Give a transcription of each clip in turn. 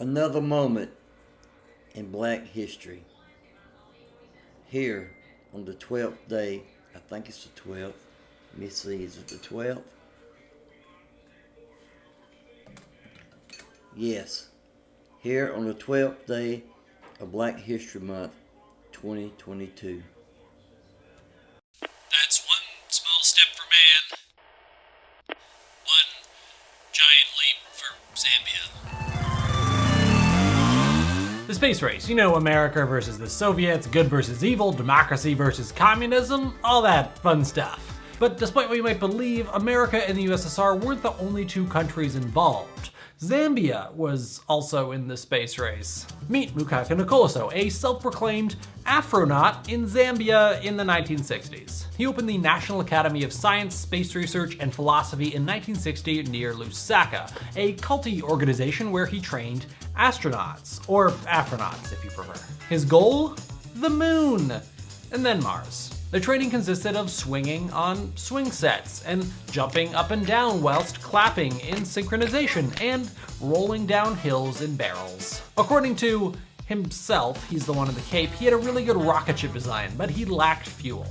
Another moment in black history. Here on the 12th day, I think it's the 12th. Let me see, is it the 12th? Yes. Here on the 12th day of Black History Month 2022. That's one small step for man, one giant leap for Zambia. The space race, you know, America versus the Soviets, good versus evil, democracy versus communism, all that fun stuff. But despite what you might believe, America and the USSR weren't the only two countries involved. Zambia was also in the space race. Meet Mukaka Nicoloso, a self-proclaimed Afronaut in Zambia in the 1960s. He opened the National Academy of Science, Space Research, and Philosophy in 1960 near Lusaka, a culty organization where he trained astronauts, or Afronauts if you prefer. His goal? The moon, and then Mars. The training consisted of swinging on swing sets and jumping up and down whilst clapping in synchronization and rolling down hills in barrels. According to himself, he's the one in the Cape, he had a really good rocket ship design, but he lacked fuel.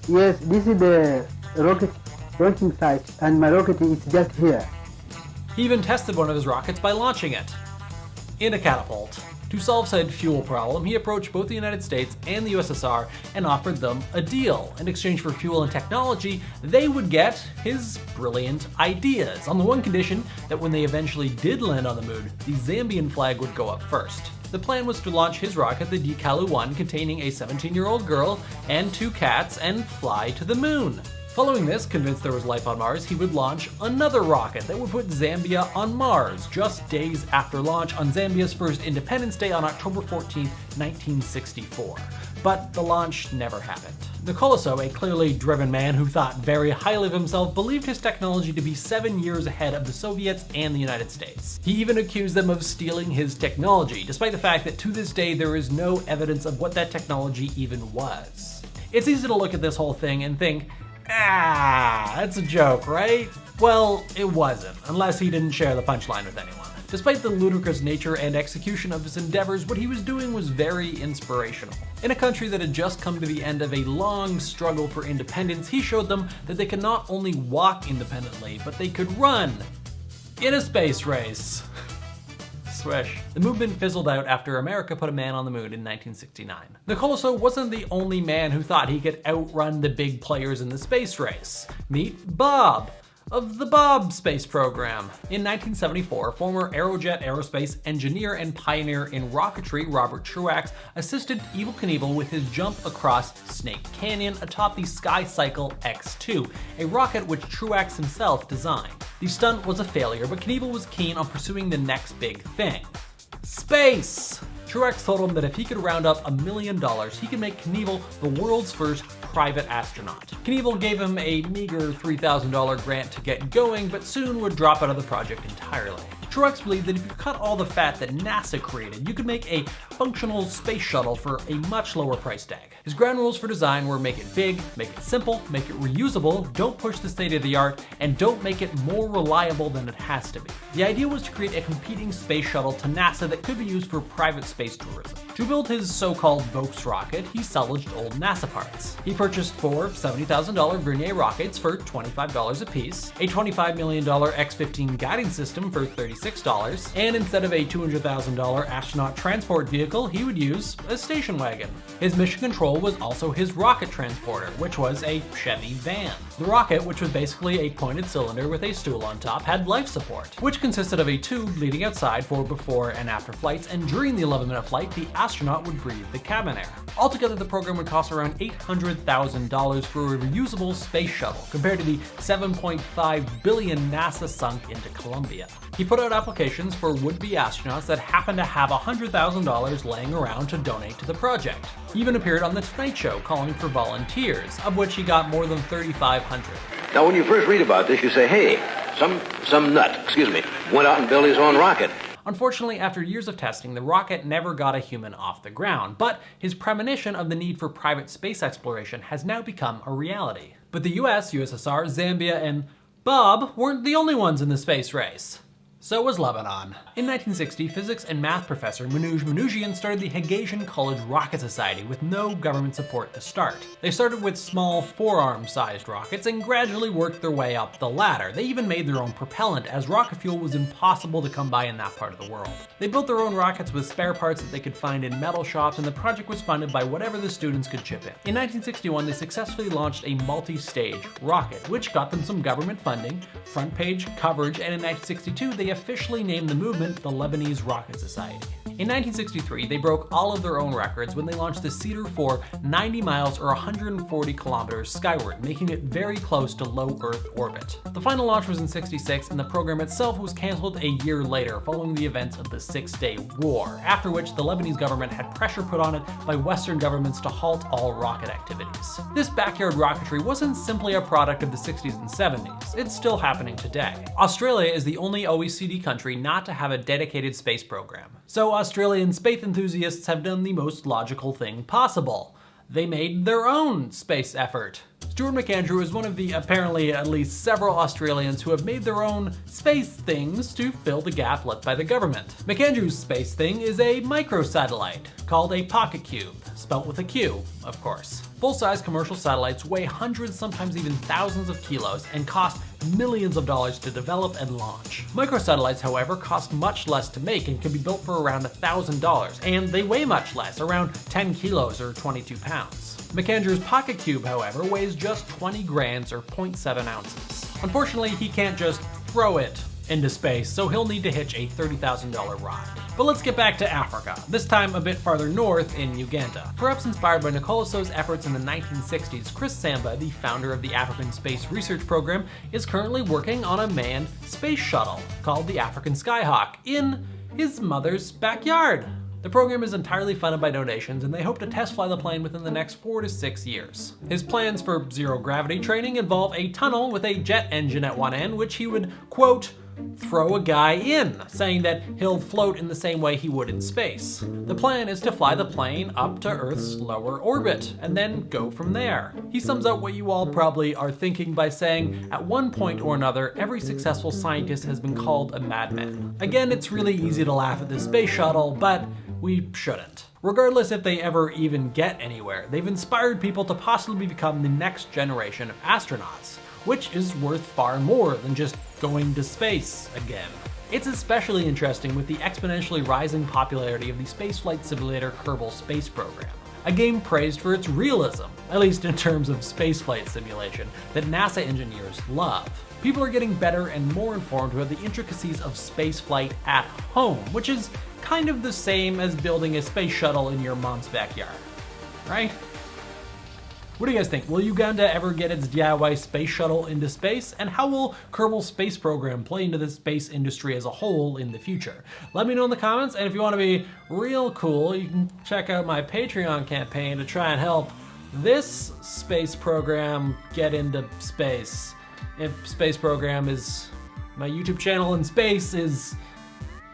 Yes, this is the rocket launching site, and my rocket is just here. He even tested one of his rockets by launching it in a catapult. To solve said fuel problem, he approached both the United States and the USSR and offered them a deal. In exchange for fuel and technology, they would get his brilliant ideas, on the one condition that when they eventually did land on the moon, the Zambian flag would go up first. The plan was to launch his rocket, the Dikalu-1, containing a 17-year-old girl and 2 cats, and fly to the moon. Following this, convinced there was life on Mars, he would launch another rocket that would put Zambia on Mars, just days after launch on Zambia's first Independence Day on October 14, 1964. But the launch never happened. Nicoloso, a clearly driven man who thought very highly of himself, believed his technology to be 7 years ahead of the Soviets and the United States. He even accused them of stealing his technology, despite the fact that to this day there is no evidence of what that technology even was. It's easy to look at this whole thing and think, that's a joke, right? Well, it wasn't, unless he didn't share the punchline with anyone. Despite the ludicrous nature and execution of his endeavors, what he was doing was very inspirational. In a country that had just come to the end of a long struggle for independence, he showed them that they could not only walk independently, but they could run in a space race. Swish. The movement fizzled out after America put a man on the moon in 1969. Nicoloso wasn't the only man who thought he could outrun the big players in the space race. Meet Bob of the Bob space program. In 1974, former Aerojet Aerospace engineer and pioneer in rocketry Robert Truax assisted Evel Knievel with his jump across Snake Canyon atop the SkyCycle X2, a rocket which Truax himself designed. The stunt was a failure, but Knievel was keen on pursuing the next big thing: space! Truax told him that if he could round up $1 million, he could make Knievel the world's first private astronaut. Knievel gave him a meager $3,000 grant to get going, but soon would drop out of the project entirely. Truax believed that if you cut all the fat that NASA created, you could make a functional space shuttle for a much lower price tag. His ground rules for design were make it big, make it simple, make it reusable, don't push the state of the art, and don't make it more reliable than it has to be. The idea was to create a competing space shuttle to NASA that could be used for private space tourism. To build his so-called Vokes rocket, he salvaged old NASA parts. He purchased 4 $70,000 Vernier rockets for $25 a piece, a $25 million X-15 guiding system for $36, and instead of a $200,000 astronaut transport vehicle, he would use a station wagon. His mission control was also his rocket transporter, which was a Chevy van. The rocket, which was basically a pointed cylinder with a stool on top, had life support, which consisted of a tube leading outside for before and after flights, and during the 11-minute flight, the astronaut would breathe the cabin air. Altogether, the program would cost around $800,000 for a reusable space shuttle, compared to the $7.5 billion NASA sunk into Columbia. He put out applications for would-be astronauts that happened to have $100,000 laying around to donate to the project. He even appeared on The Tonight Show calling for volunteers, of which he got more than 3,500. Now, when you first read about this, you say, hey, some nut, went out and built his own rocket. Unfortunately, after years of testing, the rocket never got a human off the ground, but his premonition of the need for private space exploration has now become a reality. But the US, USSR, Zambia, and Bob weren't the only ones in the space race. So was Lebanon. In 1960, physics and math professor Manouch Manouchian started the Hagasian College Rocket Society with no government support to start. They started with small forearm-sized rockets and gradually worked their way up the ladder. They even made their own propellant, as rocket fuel was impossible to come by in that part of the world. They built their own rockets with spare parts that they could find in metal shops, and the project was funded by whatever the students could chip in. In 1961, they successfully launched a multi-stage rocket, which got them some government funding, front page coverage, and in 1962, they officially named the movement the Lebanese Rocket Society. In 1963, they broke all of their own records when they launched the Cedar 4 90 miles or 140 kilometers skyward, making it very close to low Earth orbit. The final launch was in '66, and the program itself was canceled a year later following the events of the Six-Day War, after which the Lebanese government had pressure put on it by Western governments to halt all rocket activities. This backyard rocketry wasn't simply a product of the 60s and 70s, it's still happening today. Australia is the only OECD country not to have a dedicated space program. So Australian space enthusiasts have done the most logical thing possible. They made their own space effort. Stuart McAndrew is one of the apparently at least several Australians who have made their own space things to fill the gap left by the government. McAndrew's space thing is a microsatellite called a pocket cube, spelt with a Q, of course. Full-size commercial satellites weigh hundreds, sometimes even thousands of kilos, and cost millions of dollars to develop and launch. Microsatellites, however, cost much less to make and can be built for around $1,000, and they weigh much less, around 10 kilos or 22 pounds. McAndrew's pocket cube, however, weighs just 20 grams or 0.7 ounces. Unfortunately, he can't just throw it into space, so he'll need to hitch a $30,000 ride. But let's get back to Africa, this time a bit farther north in Uganda. Perhaps inspired by Nicola Sow's efforts in the 1960s, Chris Samba, the founder of the African Space Research Program, is currently working on a manned space shuttle called the African Skyhawk in his mother's backyard. The program is entirely funded by donations, and they hope to test fly the plane within the next 4 to 6 years. His plans for zero-gravity training involve a tunnel with a jet engine at one end, which he would, quote, throw a guy in, saying that he'll float in the same way he would in space. The plan is to fly the plane up to Earth's lower orbit, and then go from there. He sums up what you all probably are thinking by saying, at one point or another, every successful scientist has been called a madman. Again, it's really easy to laugh at the space shuttle, but we shouldn't. Regardless if they ever even get anywhere, they've inspired people to possibly become the next generation of astronauts, which is worth far more than just going to space again. It's especially interesting with the exponentially rising popularity of the spaceflight simulator Kerbal Space Program, a game praised for its realism, at least in terms of spaceflight simulation, that NASA engineers love. People are getting better and more informed about the intricacies of spaceflight at home, which is kind of the same as building a space shuttle in your mom's backyard, right? What do you guys think? Will Uganda ever get its DIY space shuttle into space? And how will Kerbal Space Program play into the space industry as a whole in the future? Let me know in the comments, and if you want to be real cool, you can check out my Patreon campaign to try and help this space program get into space. If space program is my YouTube channel in space is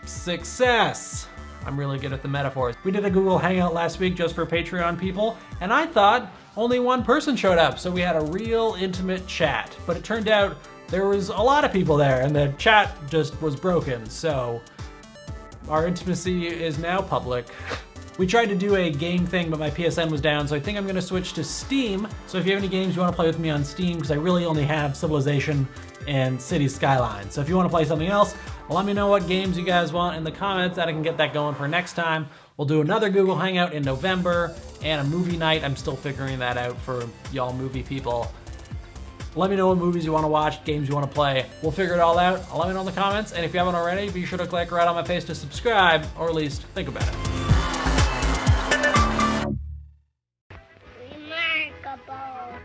success. I'm really good at the metaphors. We did a Google Hangout last week just for Patreon people, and I thought only one person showed up, so we had a real intimate chat. But it turned out there was a lot of people there, and the chat just was broken, so our intimacy is now public. We tried to do a game thing, but my PSN was down, so I think I'm gonna switch to Steam. So if you have any games you wanna play with me on Steam, because I really only have Civilization and Cities Skylines. So if you wanna play something else, let me know what games you guys want in the comments, that I can get that going for next time. We'll do another Google Hangout in November, and a movie night. I'm still figuring that out for y'all movie people. Let me know what movies you want to watch, games you want to play. We'll figure it all out. Let me know in the comments, and if you haven't already, be sure to click right on my face to subscribe, or at least think about it. Remarkable.